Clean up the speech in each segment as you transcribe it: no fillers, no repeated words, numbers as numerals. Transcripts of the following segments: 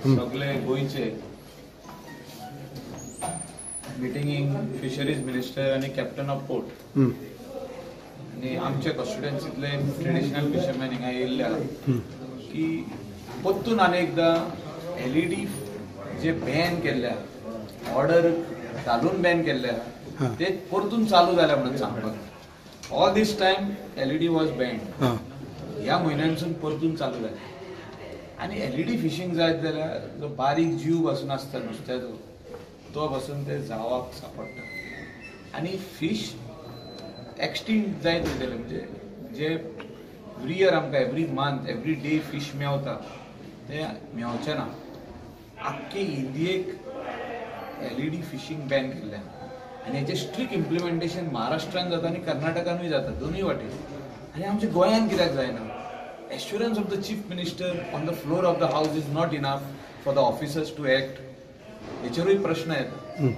सगळे गोयचे मिटिंगेक fisheries minister आणि captain of port आणि आमच्या कॉन्स्टिट्युएन्सीतले ट्रेडिशनल फिशरमॅन हिंगा येयल्ले की परतून आनी एकदा LED जे बॅन केल्ले ऑर्डर घालून बॅन केल्ले ते परतून चालू जाल्या म्हणून सांगपाक all these time LED was band ह्या म्हयन्यानसून परतून चालू जालें आणि LED फिशिंग जायत जाल्यार जो बारीक जीव पासून आसता नुस्त्याचो तो पासून ते जावाक सांपडटा आणि फिश एक्सटिंक्ट जायत वयतले म्हणजे जे एवरी इयर आमकां every month every day fish Mewat ते मेवचे ना आख्खे इंडियेक LED फिशिंग बॅन केल्ले आनी हेचे स्ट्रिक्ट इम्प्लिमेंटेशन महाराष्ट्रान जाता आनी कर्नाटकानूय जाता दोनूय वाटेन आनी आमच्या गोंयान कित्याक जायना assurance of the chief minister on the floor of the house is not enough for the officers to act हेचेरूय प्रश्न येता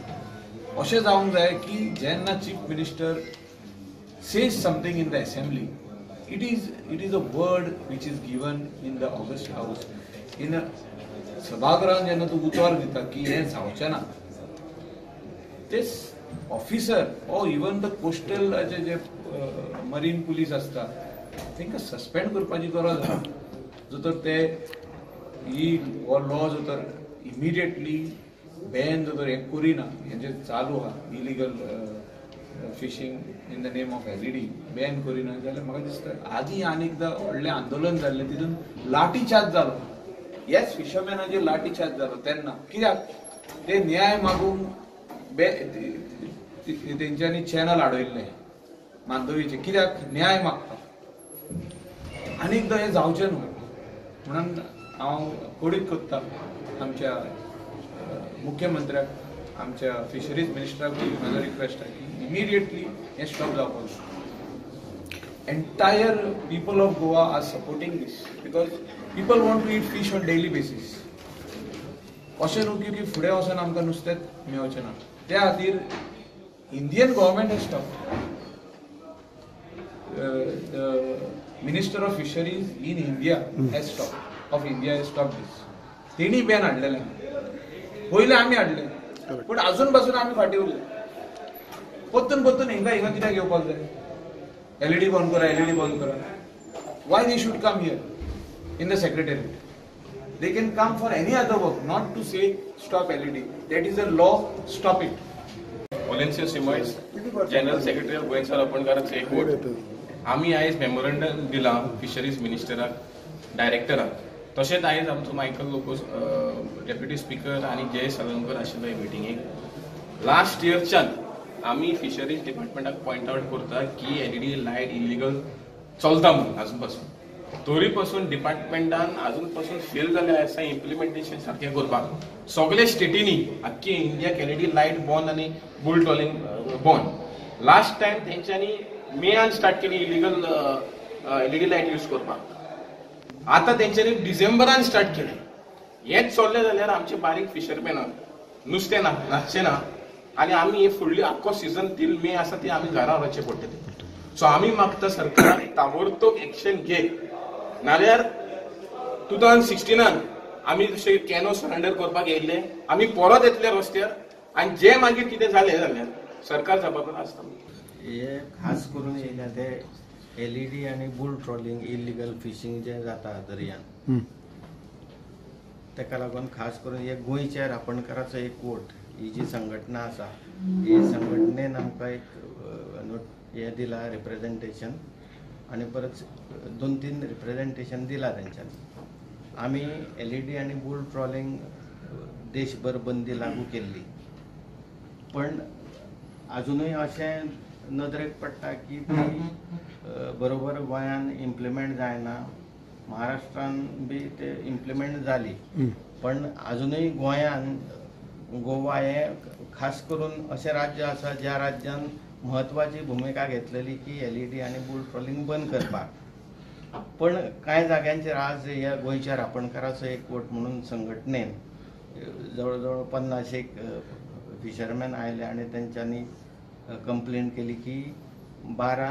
अशें जावंक जाय की जेन्ना chief minister says something in the assembly it is a word which is given in the August house in a सभागृहान जेन्ना तूं उतर दिता की हें जावचें ना ते officer or even the coastal जे मरीन पुलीस आसता तांकां सस्पेंड करपाची गरज आसा जो तर ते ही हो लॉ जो तर इमिडिएटली बॅन जो तर हें करिना हें जे चालू आहा illegal fishing in the name of LED ban करिना जाल्यार म्हाका दिसता आदी आनी एकदां व्हडलें आंदोलन जाल्लें तितून लाठी चार्ज जालो येस फिशरमॅनाचेर लाठी चार्ज जालो तेन्ना कित्याक ते न्याय मागूंक तेंच्यांनी चॅनल आडयल्ले मांदोळीचे कित्याक न्याय मागता आनी एकदां हें जावचें न्हू म्हणून हांव कोडीत कोत्ता आमच्या मुख्यमंत्र्याक आमच्या फिशरीज मिनिस्टराक म्हाजो रिक्वेस्ट आसा की इमिडिएटली हें स्टॉप जावपाक जाय entire people of Goa are supporting this because people want to eat fish on daily basis अशें न्हू की फुडें वचून आमकां नुस्तें मेळचें ना त्या खातीर Indian government hedge stop Minister of Fisheries in India has stopped this. तेणी बॅन हाडलेले पयले आमी हाडले पण अजून पासून आमी फाटी उरले परतून हिंगा कित्याक येवपाक जाय LED बंद करा why they should come here in the secretariat they can come for any other work not to say stop LED that is a law stop it Valencia Simoes General Secretary of गोंयकार अपणकाराक एक vote आम्ही आयज memorandum दिला fisheries मिनिस्टराक डायरेक्टराक तशेंच आयज आमचो Michael Locos deputy speaker आनी जय साळुंकर आशिल्ले मिटिंगेक लास्ट इयरच्यान आमी फिशरीज डिपार्टमेंटाक पॉयंट आउट करता की LED लायट इलिगल चलता म्हणून आजून पासून तरी पासून डिपार्टमेंटान आजून पासून फेल जाल्ले आसा इम्प्लिमेंटेशन सारकें करपाक सगळे स्टेटींनी आख्खी इंडियाक LED लायट बंद आनी बुल ट्रॉलिंग बंद लास्ट टायम तेंच्यांनी मेयान स्टार्ट केली इलिगल LED लायट यूज करपाक आता तेंच्यांनी डिसेंबरान स्टार्ट केले हेच चल्ले जाल्यार आमचे बारीक फिशरमॅनाक नुस्तें नासचें ना आनी आमी हे फुडली आख्खो सीझन टील मे आसा ती आमी घरा व्हरचे पडटले सो आमी मागता सरकारान ताबडतोब एक्शन घे नाल्यार 2016 आमी जशे कॅनो सरेंडर करपाक येयल्ले आमी परत येतले रस्त्यार आनी जे मागीर कितें जालें जाल्यार सरकार जबाबदार आसता हे खास करून येयल्या ते LED आणि बुल ट्रॉलिंग इलिगल फिशिंग जे जाता दर्यान तेका लागून खास करून हे गोंयच्या रापणकाराचो एक वोट ही जी संघटना आसा ही संघटनेन आमकां एक हे दिला रिप्रेझेंटेशन आणि परत 2-3 रिप्रेझेंटेशन दिला तेंच्यांनी आमी LED आणि बुल ट्रॉलिंग देशभर बंदी लागू केल्ली पण अजूनय अशें नदरेक पडटा की ती बरोबर गोंयान इम्प्लिमेंट जायना महाराष्ट्रान बी ते इम्प्लिमेंट जाली पण अजूनय गोंयान गोवा हे खास करून अशें राज्य आसा ज्या राज्यान महत्वाची भूमिका घेतलेली की LED आणि बुल ट्रॉलिंग बंद करपाक पण कांय जाग्यांचेर आज ह्या गोंयच्या रापणकाराचो एक वोट म्हणून संघटनेन जवळ 50 फिशरमॅन आयले आणि तेंच्यांनी कंप्लेंट केली की 12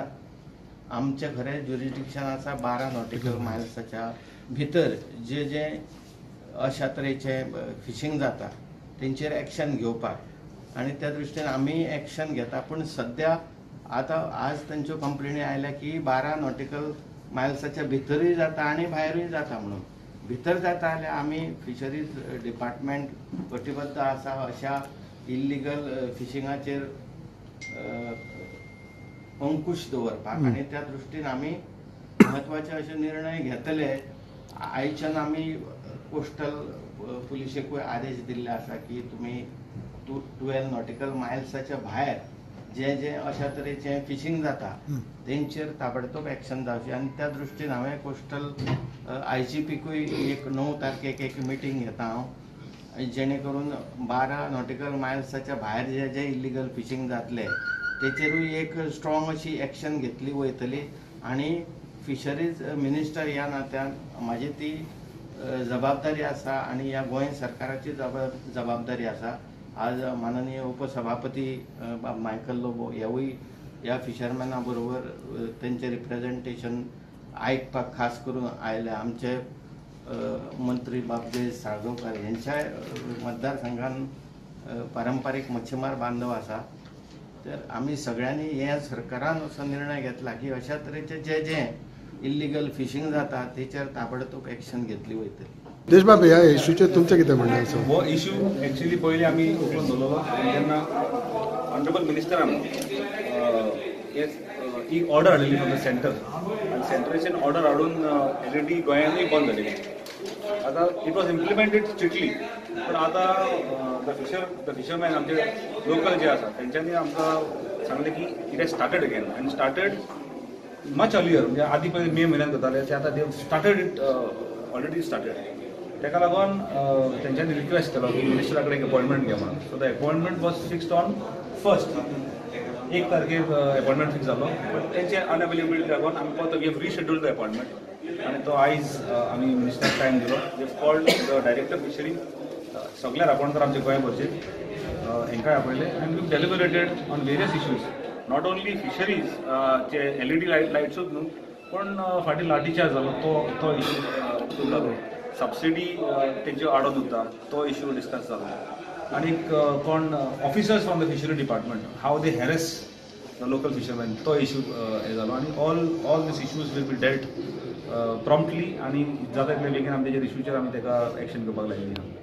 आमचे खरें ज्युरिडिक्शन आसा 12 नॉटिकल मायल्साच्या भितर जे अशा तरेचे फिशींग जाता तेंचेर एक्शन घेवपाक आनी त्या दृश्टीन आमी एक्शन घेता. पूण सद्या आतां आज तांच्यो कंप्लेनी आयल्या की 12 नॉटिकल मायल्साच्या भितरूय जाता आनी भायरूय जाता म्हणून. भितर जाता जाल्यार आमी फिशरीज डिपार्टमेंट कटिबद्ध आसा अशा इल्लिगल फिशिंगाचेर अंकुश दवरपाक आनी त्या दृश्टीन आमी म्हत्वाचे अशे निर्णय घेतले. आयच्यान आमी कोस्टल पुलिशेकूय आदेश दिल्ले आसा की तुमी 12 नॉटिकल मायल्साच्या भायर जे अशा तरेचे फिशिंग जाता तेंचेर ताबडतोब एक्शन जावची. आनी त्या दृश्टीन हांवें कोस्टल IGPकूय एक 9 तारखेक एक मिटींग घेता हांव, जेणे करून 12 नॉटिकल मायल्साच्या भायर जे इल्लिगल फिशिंग जातले तेचेरूय एक स्ट्रॉंग अशी एक्शन घेतली वयतली. आनी फिशरीज मिनिस्टर ह्या नात्यान म्हाजी ती जबाबदारी आसा आनी ह्या गोंय सरकाराची जबाबदारी आसा. आज माननीय उपसभापती मायकल लोबो हेवूय ह्या फिशरमॅना बरोबर तेंचे रिप्रेझेंटेशन आयकपाक खास करून आयले. आमचे मंत्री बाबदेश साळगांवकार यांच्या मतदारसंघान पारंपारीक मच्छीमार बांधव आसा. तर आमी सगळ्यांनी हे सरकारान असो निर्णय घेतला की अशा तरेचे जे इल्लिगल फिशिंग जाता तेचेर ताबडतोब एक्शन घेतली वयतली. देशबाब, ह्या इश्यूचेर तुमचें कितें म्हणणें आसा? हो इश्यू एक्चुअली पयलीं आमी उखलून दवरलो जेन्ना ऑनरेबल मिनिस्टरान एक ऑर्डर हाडिल्ली फ्रॉम द सेंटर आनी सेंटराच्यान ऑर्डर हाडून LED गोंयांतूय बंद जाली. आतां इट वॉज इम्प्लिमेंटेड स्ट्रिक्टली, पण आतां द फिशरमॅन आमचे लोकल जे आसा तेंच्यांनी आमकां सांगलें की इट हॅज स्टार्टेड अगेन आनी स्टार्टेड मच अर्लियर, म्हणजे आदी पयलीं मे म्हयन्यात करताले ते आतां they started it already started. तेका लागून तेंच्यांनी रिक्वेस्ट केलो की मिनिस्टरा कडेन अपॉइंटमेंट घे म्हणून. So the appointment was fixed on 1st, 1 तारखेक अपॉइंटमेंट फिक्स जालो. बट तेंचे अनअवेलेबिलिटी लागून आमी परत वी रिशेड्यूल्ड द अपॉइंटमेंट आनी तो आयज आमी मिनिस्टराक टायम दिलो. We called the director fishery, सगळे राखणदार आमचे गोंयभरचे हेंकाय आपयले आनी we deliberated on various issues, not only fisheries जे LED लायट्सूच न्हू, पण फाटीं लाठीचार्ज जालो तो इश्यू जालो. सबसिडी तेंच्यो आडोन उरता तो इश्यू डिस्कस जालो. आनीक कोण officers from the fishery department have they harass the local fisherman तो इश्यू हे जालो. आनी all these issues will be dealt promptly आनी जाता तितले बेगीन आमी तेजेर इश्यूचेर आमी तेका एक्शन घेवपाक लायिल्ली आहा.